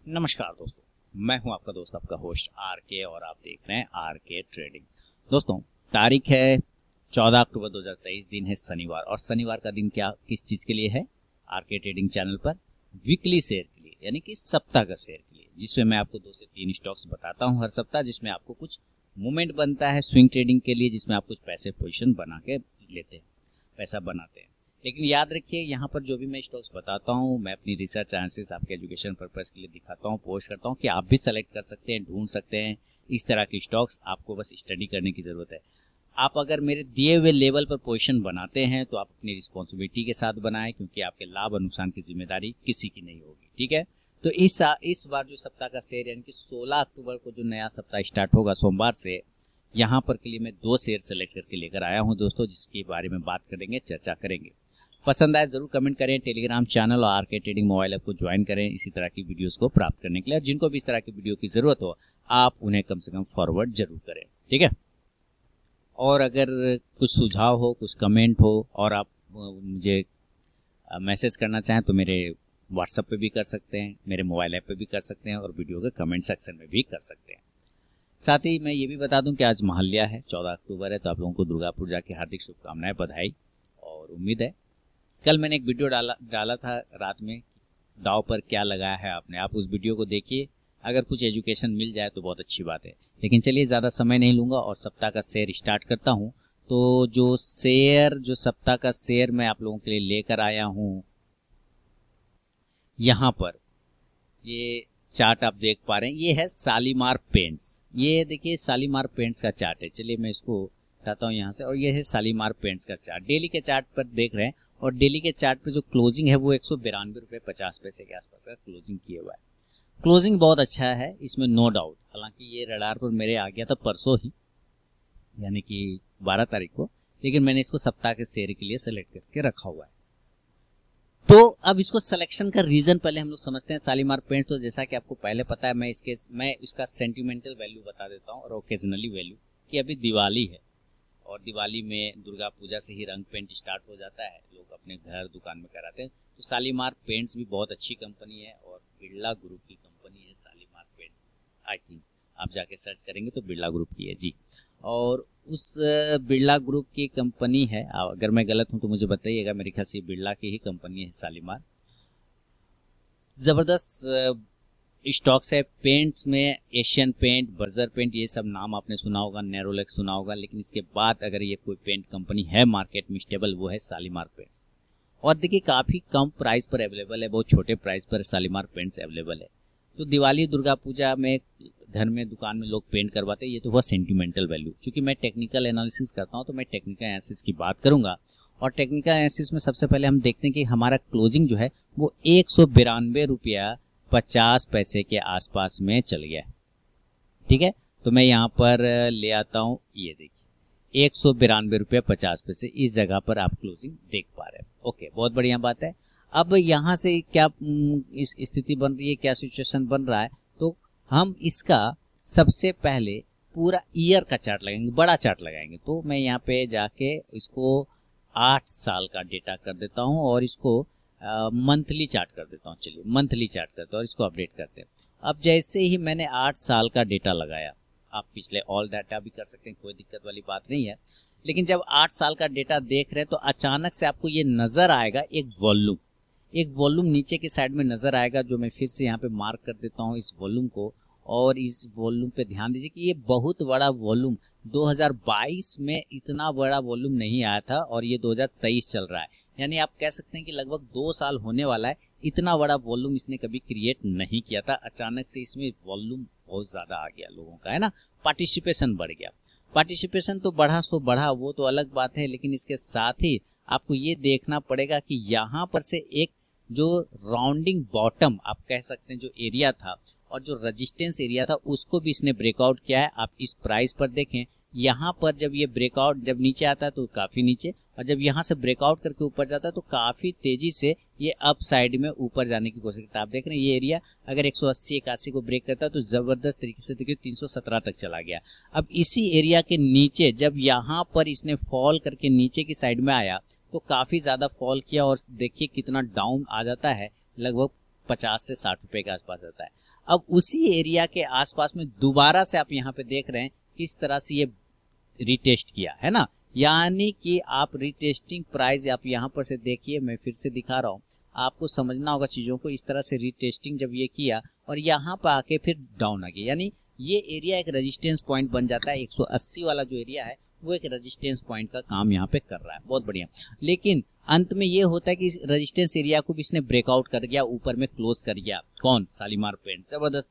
नमस्कार दोस्तों, मैं हूं आपका दोस्त, आपका होस्ट आर के, और आप देख रहे हैं आर के ट्रेडिंग। दोस्तों, तारीख है 14 अक्टूबर 2023, दिन है शनिवार। और शनिवार का दिन क्या किस चीज़ के लिए है? आर के ट्रेडिंग चैनल पर वीकली शेयर के लिए, यानी कि सप्ताह का शेयर के लिए, जिसमें मैं आपको 2 से 3 स्टॉक्स बताता हूं हर सप्ताह, जिसमें आपको कुछ मूवमेंट बनता है स्विंग ट्रेडिंग के लिए, जिसमें आप कुछ पैसे पोजिशन बना के लेते हैं, पैसा बनाते हैं। लेकिन याद रखिए, यहाँ पर जो भी मैं स्टॉक्स बताता हूँ, मैं अपनी रिसर्च एनालिसिस आपके एजुकेशन पर्पज़ के लिए दिखाता हूँ, पोस्ट करता हूँ कि आप भी सेलेक्ट कर सकते हैं, ढूंढ सकते हैं इस तरह के स्टॉक्स। आपको बस स्टडी करने की ज़रूरत है। आप अगर मेरे दिए हुए लेवल पर पोजीशन बनाते हैं तो आप अपनी रिस्पॉन्सिबिलिटी के साथ बनाएं, क्योंकि आपके लाभ और नुकसान की जिम्मेदारी किसी की नहीं होगी। ठीक है, तो इस बार जो सप्ताह का शेयर, यानी कि 16 अक्टूबर को जो नया सप्ताह स्टार्ट होगा सोमवार से, यहाँ पर के लिए मैं 2 शेयर सेलेक्ट करके लेकर आया हूँ दोस्तों, जिसके बारे में बात करेंगे, चर्चा करेंगे। पसंद आए जरूर कमेंट करें। टेलीग्राम चैनल और आर के ट्रेडिंग मोबाइल ऐप को ज्वाइन करें इसी तरह की वीडियोस को प्राप्त करने के लिए। और जिनको भी इस तरह की वीडियो की ज़रूरत हो, आप उन्हें कम से कम फॉरवर्ड जरूर करें। ठीक है, और अगर कुछ सुझाव हो, कुछ कमेंट हो, और आप मुझे मैसेज करना चाहें तो मेरे व्हाट्सएप पे भी कर सकते हैं, मेरे मोबाइल ऐप पे भी कर सकते हैं, और वीडियो के कमेंट सेक्शन में भी कर सकते हैं। साथ ही मैं ये भी बता दूं कि आज महालया है, 14 अक्टूबर है, तो आप लोगों को दुर्गा पूजा की हार्दिक शुभकामनाएं, बधाई। और उम्मीद है, कल मैंने एक वीडियो डाला था रात में, दाव पर क्या लगाया है आपने, आप उस वीडियो को देखिए। अगर कुछ एजुकेशन मिल जाए तो बहुत अच्छी बात है। लेकिन चलिए, ज़्यादा समय नहीं लूँगा और सप्ताह का शेयर स्टार्ट करता हूँ। तो जो सप्ताह का शेयर मैं आप लोगों के लिए लेकर आया हूँ, यहाँ पर ये चार्ट आप देख पा रहे हैं, ये है शालीमार पेंट्स। ये देखिए शालीमार पेंट्स का चार्ट है। चलिए मैं इसको हटाता हूँ यहाँ से, और ये है शालीमार पेंट्स का चार्ट। डेली के चार्ट पर देख रहे हैं, और डेली के चार्ट पे जो क्लोजिंग है वो 192 रुपये 50 पैसे के आसपास का क्लोजिंग किया हुआ है। क्लोजिंग बहुत अच्छा है, इसमें नो डाउट। हालांकि ये रडार पर मेरे आ गया था परसों ही, यानी कि 12 तारीख को, लेकिन मैंने इसको सप्ताह के शेयर के लिए सेलेक्ट करके रखा हुआ है। तो अब इसको सिलेक्शन का रीजन पहले हम लोग समझते हैं। शालीमार पेंट्स, तो जैसा कि आपको पहले पता है, मैं इसका सेंटिमेंटल वैल्यू बता देता हूँ और ओकेजनली वैल्यू, कि अभी दिवाली है, और दिवाली में दुर्गा पूजा से ही रंग पेंट स्टार्ट हो जाता है, लोग अपने घर दुकान में कराते हैं। तो शालीमार पेंट्स भी बहुत अच्छी कंपनी है, और बिरला ग्रुप की कंपनी है शालीमार पेंट्स। आई थिंक आप जाके सर्च करेंगे तो बिरला ग्रुप की है जी। और उस बिरला ग्रुप की कंपनी है, अगर मैं गलत हूं तो मुझे बताइएगा, मेरे ख्याल से बिरला की ही कंपनी है शालीमार। जबरदस्त स्टॉक्स है पेंट्स में। एशियन पेंट, बर्जर पेंट, ये सब नाम आपने सुना होगा, नेरोलेक्स सुना होगा, लेकिन इसके बाद अगर ये कोई पेंट कंपनी है मार्केट में स्टेबल, वो है शालीमार पेंट्स। और देखिए काफ़ी कम प्राइस पर अवेलेबल है, बहुत छोटे प्राइस पर शालीमार पेंट्स अवेलेबल है। तो दिवाली दुर्गा पूजा में घर में दुकान में लोग पेंट करवाते हैं, ये तो हुआ सेंटिमेंटल वैल्यू। क्योंकि मैं टेक्निकल एनालिसिस करता हूँ, तो मैं टेक्निकल एनालिसिस की बात करूंगा। और टेक्निकल एनालिसिस में सबसे पहले हम देखते हैं कि हमारा क्लोजिंग जो है वो 192 रुपया 50 पैसे के आसपास में चल गया। ठीक है, तो मैं यहाँ पर ले आता हूँ, ये देखिए 192 रुपये 50 पैसे, इस जगह पर आप क्लोजिंग देख पा रहे हैं। ओके, बहुत बढ़िया बात है। अब यहाँ से क्या इस स्थिति बन रही है, क्या सिचुएशन बन रहा है, तो हम इसका सबसे पहले पूरा ईयर का चार्ट लगाएंगे, बड़ा चार्ट लगाएंगे। तो मैं यहाँ पे जाके इसको 8 साल का डेटा कर देता हूँ, और इसको मंथली चार्ट कर देता हूँ। चलिए मंथली चार्ट करते हैं और इसको अपडेट करते हैं। अब जैसे ही मैंने 8 साल का डेटा लगाया, आप पिछले ऑल डाटा भी कर सकते हैं, कोई दिक्कत वाली बात नहीं है। लेकिन जब 8 साल का डेटा देख रहे हैं तो अचानक से आपको ये नज़र आएगा एक वॉल्यूम नीचे की साइड में नज़र आएगा, जो मैं फिर से यहाँ पे मार्क कर देता हूँ इस वॉल्यूम को। और इस वॉल्यूम पे ध्यान दीजिए कि ये बहुत बड़ा वॉल्यूम, 2022 में इतना बड़ा वॉल्यूम नहीं आया था, और ये 2023 चल रहा है। यानी आप कह सकते हैं कि लगभग 2 साल होने वाला है, इतना बड़ा वॉल्यूम इसने कभी क्रिएट नहीं किया था। अचानक से इसमें वॉल्यूम बहुत ज़्यादा आ गया लोगों का, है ना, पार्टिसिपेशन बढ़ गया। पार्टिसिपेशन तो बढ़ा सो बढ़ा, वो तो अलग बात है, लेकिन इसके साथ ही आपको ये देखना पड़ेगा कि यहाँ पर से एक जो राउंडिंग बॉटम आप कह सकते हैं, जो एरिया था और जो रेजिस्टेंस एरिया था, उसको भी इसने ब्रेकआउट किया है। आप इस प्राइस पर देखें, यहाँ पर जब ये ब्रेकआउट जब नीचे आता है तो काफ़ी नीचे, और जब यहाँ से ब्रेकआउट करके ऊपर जाता है तो काफ़ी तेज़ी से ये अप साइड में ऊपर जाने की कोशिश करता है। आप देख रहे हैं ये एरिया अगर 180-81 को ब्रेक करता है तो ज़बरदस्त तरीके से देखिए 317 तक चला गया। अब इसी एरिया के नीचे जब यहाँ पर इसने फॉल करके नीचे की साइड में आया तो काफ़ी ज़्यादा फॉल किया, और देखिए कितना डाउन आ जाता है, लगभग 50 से 60 रुपए के आसपास रहता है। अब उसी एरिया के आसपास में दोबारा से आप यहाँ पे देख रहे हैं किस तरह से ये रिटेस्ट किया है ना, यानी कि आप रिटेस्टिंग प्राइस आप यहाँ पर से देखिए, मैं फिर से दिखा रहा हूँ, आपको समझना होगा चीज़ों को। इस तरह से रिटेस्टिंग जब ये किया और यहाँ पर आके फिर डाउन आ गया, यानी ये एरिया एक रेजिस्टेंस पॉइंट बन जाता है। 180 वाला जो एरिया है वो एक रेजिस्टेंस पॉइंट का काम यहाँ पे कर रहा है, बहुत बढ़िया। लेकिन अंत में ये होता है कि इस रेजिस्टेंस एरिया को भी इसने ब्रेकआउट कर गया, ऊपर में क्लोज कर गया। कौन? शालीमार पेंट, जबरदस्त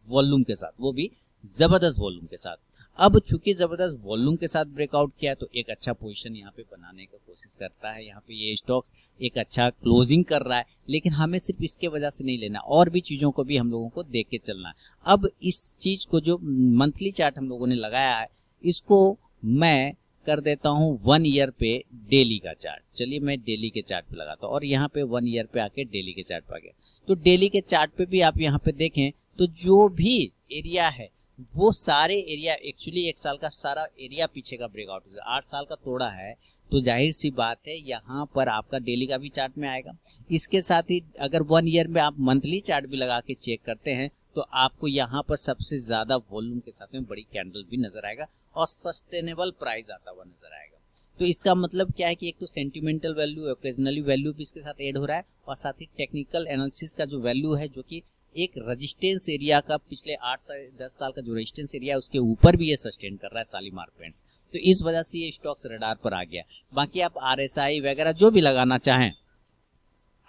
वॉल्यूम के साथ, वो भी जबरदस्त वॉल्यूम के साथ। अब चूंकि जबरदस्त वॉल्यूम के साथ ब्रेकआउट किया तो एक अच्छा पोजीशन यहाँ पे बनाने का कोशिश करता है। यहाँ पे ये स्टॉक्स एक अच्छा क्लोजिंग कर रहा है, लेकिन हमें सिर्फ इसके वजह से नहीं लेना, और भी चीजों को भी हम लोगों को देख के चलना है। अब इस चीज को जो मंथली चार्ट हम लोगों ने लगाया है, इसको मैं कर देता हूँ 1 ईयर पे डेली का चार्ट। चलिए मैं डेली के चार्ट पे लगाता हूँ और यहाँ पे 1 ईयर पे आके डेली के चार्ट पे आ गया। तो डेली के चार्ट पे भी आप यहाँ पे देखें तो जो भी एरिया है वो सारे एरिया, एक्चुअली एक साल का सारा एरिया पीछे का ब्रेकआउट हो गया। 8 साल का तोड़ा है तो जाहिर सी बात है यहाँ पर आपका डेली का भी चार्ट में आएगा। इसके साथ ही अगर 1 ईयर में आप मंथली चार्ट भी लगा के चेक करते हैं तो आपको यहाँ पर सबसे ज्यादा वॉल्यूम के साथ में बड़ी कैंडल भी नजर आएगा और सस्टेनेबल प्राइस आता हुआ नजर आएगा। तो इसका मतलब क्या है कि एक तो सेंटिमेंटल वैल्यू, ओकेजनली वैल्यू भी इसके साथ ऐड हो रहा है और साथ ही टेक्निकल एनालिसिस का जो वैल्यू है, जो कि एक रेजिस्टेंस एरिया का पिछले 8 से 10 साल का जो रेजिस्टेंस एरिया है उसके ऊपर भी ये सस्टेन कर रहा है शालीमार पेंट्स। तो इस वजह से ये स्टॉक्स रडार पर आ गया। बाकी आप आरएसआई वगैरह जो भी लगाना चाहें,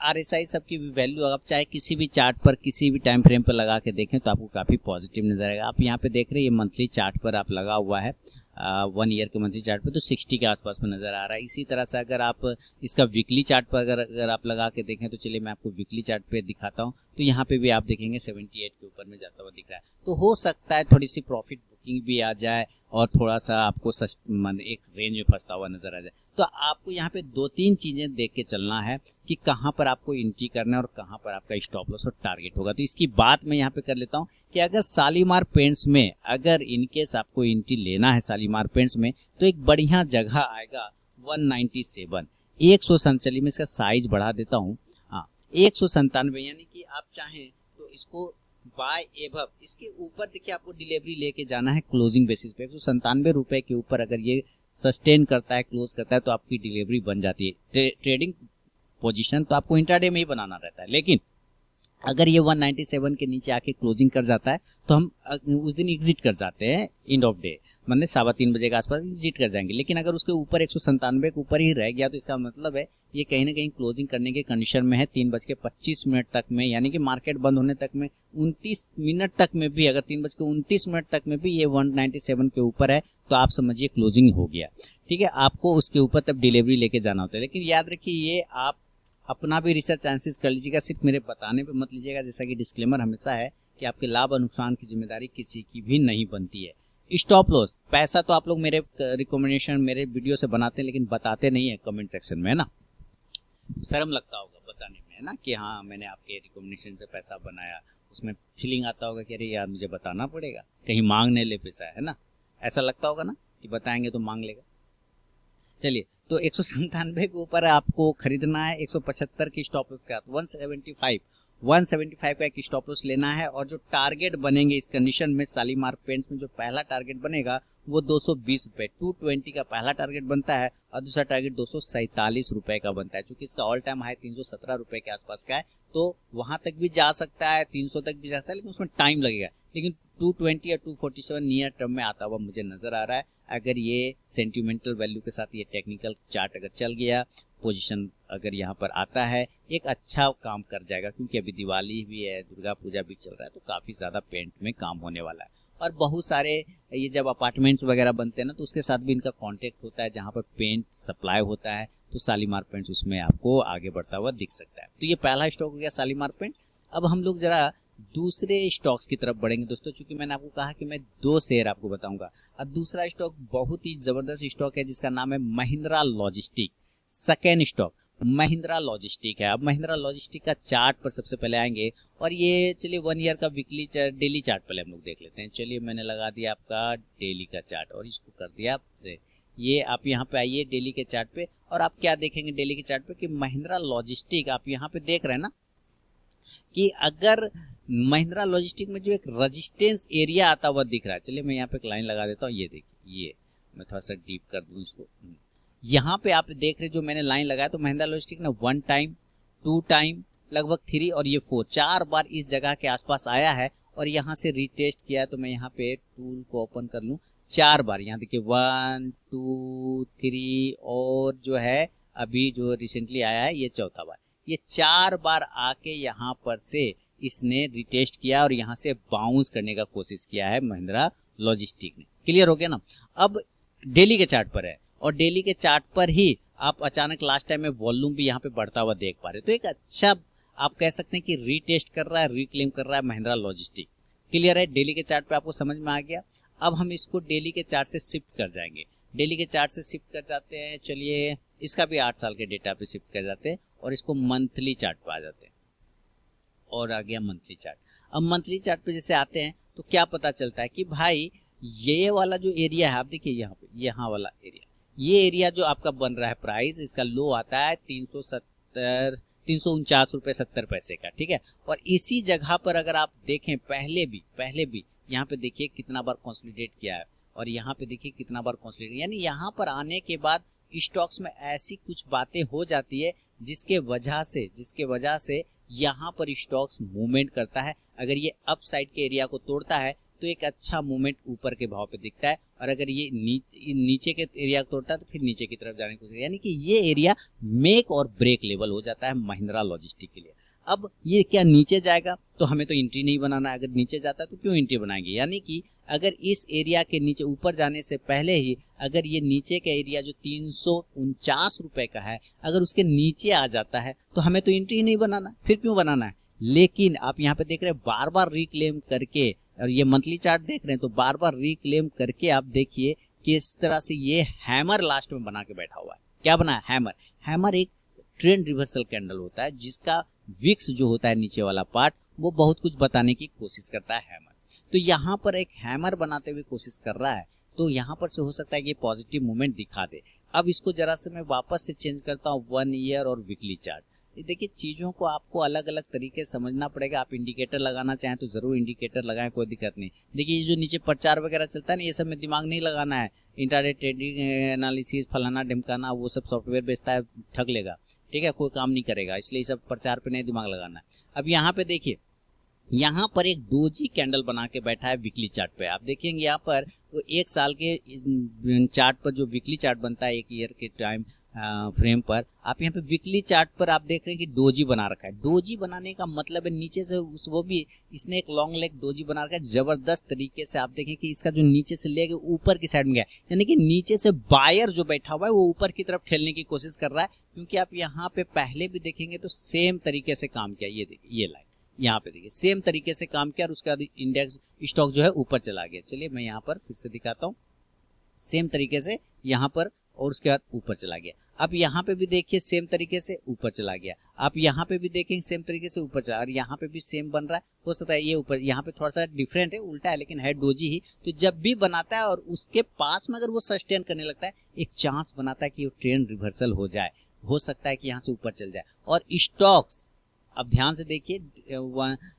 आरएसआई सबकी वैल्यू आप चाहे किसी भी चार्ट पर किसी भी टाइम फ्रेम पर लगा के देखें तो आपको काफी पॉजिटिव नजर आएगा। आप यहाँ पे देख रहे हैं ये मंथली चार्ट पर आप लगा हुआ है, 1 ईयर के मंथली चार्ट पे तो 60 के आसपास में नजर आ रहा है। इसी तरह से अगर आप इसका वीकली चार्ट पर अगर आप लगा के देखें तो चलिए मैं आपको वीकली चार्ट पे दिखाता हूँ। तो यहाँ पे भी आप देखेंगे 78 के ऊपर में जाता हुआ दिख रहा है। तो हो सकता है थोड़ी सी प्रॉफिट बुकिंग भी आ जाए और थोड़ा सा आपको एक रेंज में फंसता हुआ नजर आ जाए। तो आपको यहाँ पे 2-3 चीजें देख के चलना है कि कहाँ पर आपको एंट्री करना है और कहाँ पर आपका स्टॉप लॉस और टारगेट होगा। तो इसकी बात मैं यहाँ पे कर लेता हूँ कि अगर शालीमार पेंट्स में अगर इनकेस आपको एंट्री लेना है शालीमार पेंट्स में तो एक बढ़िया जगह आएगा 197, 197। चलिए मैं इसका साइज बढ़ा देता हूँ, हाँ 197, यानी कि आप चाहें तो इसको बाय एबव, इसके ऊपर देखिए आपको डिलीवरी लेके जाना है क्लोजिंग बेसिस पे। 197 रुपए के ऊपर अगर ये सस्टेन करता है, क्लोज करता है तो आपकी डिलीवरी बन जाती है। ट्रेडिंग पोजीशन तो आपको इंट्राडे में ही बनाना रहता है, लेकिन अगर ये 197 के नीचे आके क्लोजिंग कर जाता है तो हम उस दिन एग्जिट कर जाते हैं, एंड ऑफ डे मतलब 3:15 बजे के आसपास एग्जिट कर जाएंगे। लेकिन अगर उसके ऊपर 197 के ऊपर ही रह गया तो इसका मतलब है ये कहीं ना कहीं क्लोजिंग करने के कंडीशन में है 3:25 तक में, यानी कि मार्केट बंद होने तक में 29 मिनट तक में भी, अगर 3:29 तक में भी ये 197 के ऊपर है तो आप समझिए क्लोजिंग हो गया। ठीक है, आपको उसके ऊपर तब डिलीवरी लेके जाना होता है। लेकिन याद रखिए ये आप अपना भी रिसर्च एनालिसिस कर लीजिएगा, सिर्फ मेरे बताने पे मत लीजिएगा। जैसा कि डिस्क्लेमर हमेशा है कि आपके लाभ और नुकसान की जिम्मेदारी किसी की भी नहीं बनती है। स्टॉप लॉस पैसा तो आप लोग मेरे रिकमेंडेशन मेरे वीडियो से बनाते हैं लेकिन बताते नहीं है कमेंट सेक्शन में, है ना, शर्म लगता होगा बताने में, है ना, कि हाँ मैंने आपके रिकमेंडेशन से पैसा बनाया। उसमें फीलिंग आता होगा कि अरे यार मुझे बताना पड़ेगा, कहीं मांग नहीं ले पैसा, है ना, ऐसा लगता होगा ना कि बताएंगे तो मांग लेगा। चलिए तो 197 के ऊपर आपको खरीदना है, 175 की स्टॉप लॉस के साथ 175 का एक स्टॉप लॉस लेना है। और जो टारगेट बनेंगे इस कंडीशन में शालीमार पेंट्स में, जो पहला टारगेट बनेगा वो 220 रुपए, 220 का पहला टारगेट बनता है और दूसरा टारगेट 247 रुपए का बनता है। चूंकि इसका ऑल टाइम हाई 317 रुपए के आसपास का है तो वहां तक भी जा सकता है, 300 तक भी जा सकता है, लेकिन उसमें टाइम लगेगा। लेकिन 220 या 247 नियर टर्म में आता हुआ मुझे नजर आ रहा है। अगर ये सेंटिमेंटल वैल्यू के साथ ये टेक्निकल चार्ट अगर चल गया, पोजीशन अगर यहाँ पर आता है, एक अच्छा काम कर जाएगा। क्योंकि अभी दिवाली भी है, दुर्गा पूजा भी चल रहा है, तो काफी ज्यादा पेंट में काम होने वाला है। और बहुत सारे ये जब अपार्टमेंट्स वगैरह बनते हैं ना तो उसके साथ भी इनका कांटेक्ट होता है, जहाँ पर पेंट सप्लाई होता है तो शालीमार पेंट्स उसमें आपको आगे बढ़ता हुआ दिख सकता है। तो ये पहला स्टॉक हो गया शालीमार पेंट। अब हम लोग जरा दूसरे स्टॉक्स की तरफ बढ़ेंगे दोस्तों, क्योंकि मैंने आपको कहा कि मैं 2 शेयर आपको बताऊंगा। अब दूसरा स्टॉक बहुत ही जबरदस्त स्टॉक है जिसका नाम है Mahindra logistic. Second stock Mahindra logistic है। अब महिंद्रा लॉजिस्टिक का चार्ट पर सबसे पहले आएंगे और ये चलिए 1 ईयर का वीकली चार्ट, डेली चार्ट पहले हम लोग देख लेते हैं। चलिए मैंने लगा दिया आपका डेली का चार्ट और इसको कर दिया ये। आप यहाँ पे आइए डेली के चार्ट पे और आप क्या देखेंगे डेली के चार्ट पे कि महिंद्रा लॉजिस्टिक आप यहाँ पे देख रहे हैं ना, कि अगर महिंद्रा लॉजिस्टिक में जो एक रेजिस्टेंस एरिया आता हुआ दिख रहा है, चलिए मैं यहाँ पे एक लाइन लगा देता हूँ, ये देखिए, ये मैं थोड़ा सा डीप कर दूँ इसको। यहाँ पे आप देख रहे जो मैंने लाइन लगाया, तो महिंद्रा लॉजिस्टिक ने 1 टाइम, 2 टाइम, लगभग 3 और ये 4, 4 बार इस जगह के आसपास आया है और यहाँ से रीटेस्ट किया है। तो मैं यहाँ पे टूल को ओपन कर लूँ, 4 बार यहाँ देखिए 1, 2, 3 और जो है अभी जो रिसेंटली आया है ये चौथा बार, ये 4 बार आके यहाँ पर से इसने रिटेस्ट किया और यहाँ से बाउंस करने का कोशिश किया है महिंद्रा लॉजिस्टिक ने। क्लियर हो गया ना। अब डेली के चार्ट पर है और डेली के चार्ट पर ही आप अचानक लास्ट टाइम में वॉल्यूम भी यहाँ पे बढ़ता हुआ देख पा रहे, तो एक अच्छा आप कह सकते हैं कि रीटेस्ट कर रहा है, रिक्लेम कर रहा है महिंद्रा लॉजिस्टिक। क्लियर है, डेली के चार्ट पे आपको समझ में आ गया। अब हम इसको डेली के चार्ट से शिफ्ट कर जाएंगे, डेली के चार्ट से शिफ्ट कर जाते हैं। चलिए इसका भी 8 साल के डेटा पे शिफ्ट कर जाते हैं और इसको मंथली चार्ट पे आ जाते हैं और आ गया मंथली चार्ट। अब मंथली चार्ट पे जैसे आते हैं तो क्या पता चलता है कि भाई ये वाला जो एरिया है, आप देखिए यहाँ पे, यहाँ वाला एरिया, ये एरिया जो आपका बन रहा है प्राइस, इसका लो आता है 349 रुपये 70 पैसे का, ठीक है। और इसी जगह पर अगर आप देखें पहले भी यहाँ पे देखिए कितना बार कंसोलिडेट किया है और यहाँ पे देखिए कितना बार कंसोलिडेट, यानी यहाँ पर आने के बाद स्टॉक्स में ऐसी कुछ बातें हो जाती है जिसके वजह से यहाँ पर स्टॉक्स मूवमेंट करता है। अगर ये अप साइड के एरिया को तोड़ता है तो एक अच्छा मूवमेंट ऊपर के भाव पे दिखता है, और अगर ये नीचे के एरिया को तोड़ता है तो फिर नीचे की तरफ जाने की, यानी कि ये एरिया मेक और ब्रेक लेवल हो जाता है महिंद्रा लॉजिस्टिक के लिए। अब ये क्या नीचे जाएगा तो हमें तो एंट्री नहीं बनाना है, अगर नीचे जाता है तो क्यों एंट्री बनाएंगे, यानी कि अगर इस एरिया के नीचे ऊपर जाने से पहले ही अगर ये नीचे का एरिया जो 349 रुपए का है अगर उसके नीचे आ जाता है तो हमें तो एंट्री नहीं बनाना, फिर क्यों बनाना है। लेकिन आप यहाँ पे देख रहे हैं बार बार रिक्लेम करके, और ये मंथली चार्ट देख रहे हैं तो बार बार रिक्लेम करके आप देखिए कि इस तरह से ये हैमर लास्ट में बना के बैठा हुआ है। क्या बना है, हैमर। हैमर एक ट्रेंड रिवर्सल कैंडल होता है जिसका विक्स जो होता है नीचे वाला पार्ट वो बहुत कुछ बताने की कोशिश करता है हैमर। तो यहाँ पर एक हैमर बनाते हुए कोशिश कर रहा है, तो यहाँ पर से हो सकता है कि पॉजिटिव मूवमेंट दिखा दे। अब इसको जरा से मैं वापस से चेंज करता हूँ 1 ईयर और वीकली चार्ट। देखिए चीज़ों को आपको अलग अलग तरीके से समझना पड़ेगा। आप इंडिकेटर लगाना चाहें तो ज़रूर इंडिकेटर लगाएं, कोई दिक्कत नहीं। देखिए ये जो नीचे प्रचार वगैरह चलता है ना, ये सब में दिमाग नहीं लगाना है। इंट्राडे ट्रेडिंग एनालिसिस फलाना ढिमकाना वो सब सॉफ्टवेयर बेचता है, ठग लेगा, ठीक है, कोई काम नहीं करेगा, इसलिए सब प्रचार पे नहीं दिमाग लगाना है। अब यहाँ पे देखिए, यहाँ पर एक डोजी कैंडल बना के बैठा है वीकली चार्ट पे। आप देखेंगे यहाँ पर वो 1 साल के चार्ट पर जो वीकली चार्ट बनता है 1 ईयर के टाइम फ्रेम पर, आप यहाँ पे वीकली चार्ट पर आप देख रहे हैं कि डोजी बना रखा है। डोजी बनाने का मतलब है नीचे से वो भी इसने एक लॉन्ग लेग डोजी बना रखा है जबरदस्त तरीके से। आप देखें कि इसका जो नीचे से लेग ऊपर की साइड में गया, यानी कि नीचे से बायर जो बैठा हुआ है वो ऊपर की तरफ ठेलने की कोशिश कर रहा है। क्योंकि आप यहाँ पे पहले भी देखेंगे तो सेम तरीके से काम किया, ये देखिए ये लाइन यहाँ पे देखिए सेम तरीके से काम किया और उसके बाद इंडेक्स स्टॉक जो है ऊपर चला गया। चलिए मैं यहाँ पर फिर से दिखाता हूँ, सेम तरीके से यहाँ पर और उसके बाद ऊपर चला गया। अब यहाँ पे भी देखिए सेम तरीके से ऊपर चला गया। आप यहाँ पे भी देखेंगे सेम तरीके से ऊपर चला, और यहाँ पे भी सेम बन रहा है। हो सकता है ये ऊपर, यहाँ पे थोड़ा सा डिफरेंट है, उल्टा है, लेकिन है डोजी ही। तो जब भी बनाता है और उसके पास में अगर वो सस्टेन करने लगता है, एक चांस बनाता है कि वो ट्रेंड रिवर्सल हो जाए, हो सकता है कि यहाँ से ऊपर चल जाए। और स्टॉक्स अब ध्यान से देखिए,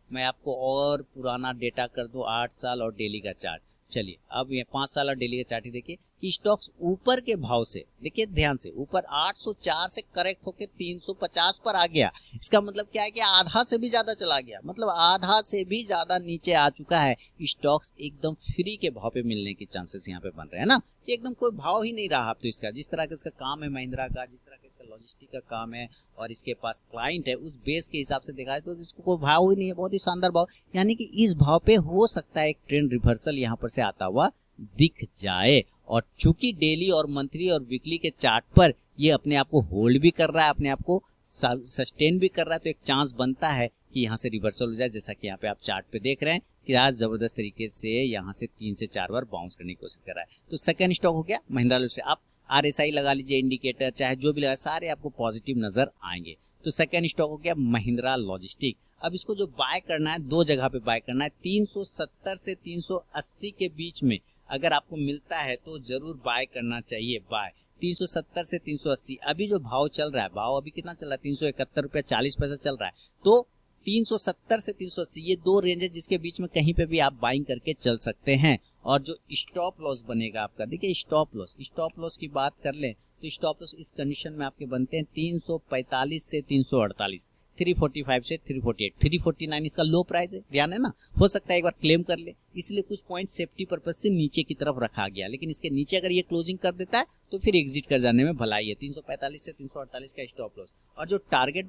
मैं आपको और पुराना डेटा कर दूं 8 साल और डेली का चार्ट। चलिए अब ये 5 साल और डेली का चार्ट ही देखिए कि स्टॉक्स ऊपर के भाव से, देखिए ध्यान से, ऊपर 804 से करेक्ट होकर 350 पर आ गया। इसका मतलब क्या है कि आधा से भी ज्यादा चला गया, मतलब आधा से भी ज्यादा नीचे आ चुका है। स्टॉक्स एकदम फ्री के भाव पे मिलने के चांसेस यहाँ पे बन रहे हैं ना, एकदम कोई भाव ही नहीं रहा। अब तो इसका जिस तरह का इसका काम है महिंद्रा का, जिस तरह का इसका लॉजिस्टिक का काम है और इसके पास क्लाइंट है, उस बेस के हिसाब से देखा जाए तो इसको कोई भाव ही नहीं है, बहुत ही शानदार भाव। यानी कि इस भाव पे हो सकता है एक ट्रेंड रिवर्सल यहाँ पर से आता हुआ दिख जाए। और चूंकि डेली और मंथली और वीकली के चार्ट पर ये अपने आप को होल्ड भी कर रहा है, अपने आप को सस्टेन भी कर रहा है, तो एक चांस बनता है कि यहाँ से रिवर्सल हो जाए। जैसा कि यहाँ पे आप चार्ट पे देख रहे हैं कि आज जबरदस्त तरीके से यहाँ से 3 से 4 बार बाउंस करने की कोशिश कर रहा है। तो सेकंड स्टॉक हो गया महिंद्रा लॉजिस्टिक। आप RSI लगा लीजिए, इंडिकेटर चाहे जो भी लगा, सारे आपको पॉजिटिव नजर आएंगे। तो सेकंड स्टॉक हो गया महिंद्रा लॉजिस्टिक। अब इसको जो बाय करना है, 2 जगह पे बाय करना है। 370 से 380 के बीच में अगर आपको मिलता है तो जरूर बाय करना चाहिए। बाय 370 से 380 अभी जो भाव चल रहा है, भाव अभी कितना चल रहा है, 371 रुपया 40 पैसा चल रहा है। तो 370 से 380 ये दो रेंज है जिसके बीच में कहीं पे भी आप बाइंग करके चल सकते हैं। और जो स्टॉप लॉस बनेगा आपका, देखिए स्टॉप लॉस की बात कर लें तो स्टॉप लॉस इस कंडीशन में आपके बनते हैं 345 से 348, 345 से 348, 349 इसका लो प्राइस है, ध्यान है ना। हो सकता है एक बार क्लेम कर ले, इसलिए कुछ पॉइंट सेफ्टी पर्पज से नीचे की तरफ रखा गया, लेकिन इसके नीचे अगर ये क्लोजिंग कर देता है तो फिर एग्जिट कर जाने में भलाई है। 345 से 348 का स्टॉप लॉस। और जो टारगेट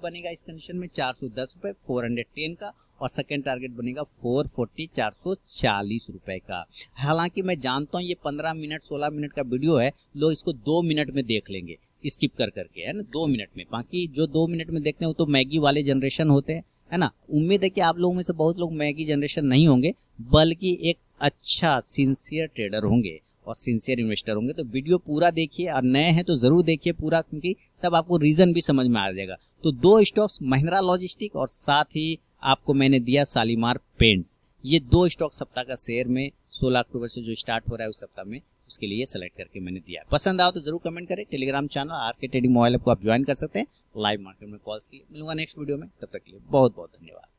बनेगा इस कंडीशन में 410 रुपए 410 का, और सेकंड टारगेट बनेगा 440 440 रुपए का। हालांकि मैं जानता हूं ये 15 मिनट 16 मिनट का वीडियो है, लोग इसको 2 मिनट में देख लेंगे स्किप कर करके, है ना, 2 मिनट में। बाकी जो 2 मिनट में देखते हैं वो तो मैगी वाले जनरेशन होते हैं, है ना। उम्मीद है कि आप लोगों में से बहुत लोग मैगी जनरेशन नहीं होंगे, बल्कि एक अच्छा सिंसियर ट्रेडर होंगे और सिंसियर इन्वेस्टर होंगे। तो वीडियो पूरा देखिए, और नए हैं तो जरूर देखिए पूरा, क्योंकि तब आपको रीजन भी समझ में आ जाएगा। तो 2 स्टॉक्स, महिंद्रा लॉजिस्टिक और साथ ही आपको मैंने दिया शालीमार पेंट्स, ये 2 स्टॉक सप्ताह का शेयर में 16 अक्टूबर से जो स्टार्ट हो रहा है उस सप्ताह में, उसके लिए सेलेक्ट करके मैंने दिया। पसंद आओ तो जरूर कमेंट करें। Telegram channel RK trading mobile app को आप ज्वाइन कर सकते हैं। लाइव मार्केट में कॉल्स के लिए मिलूंगा नेक्स्ट वीडियो में, तब तक के लिए बहुत बहुत धन्यवाद।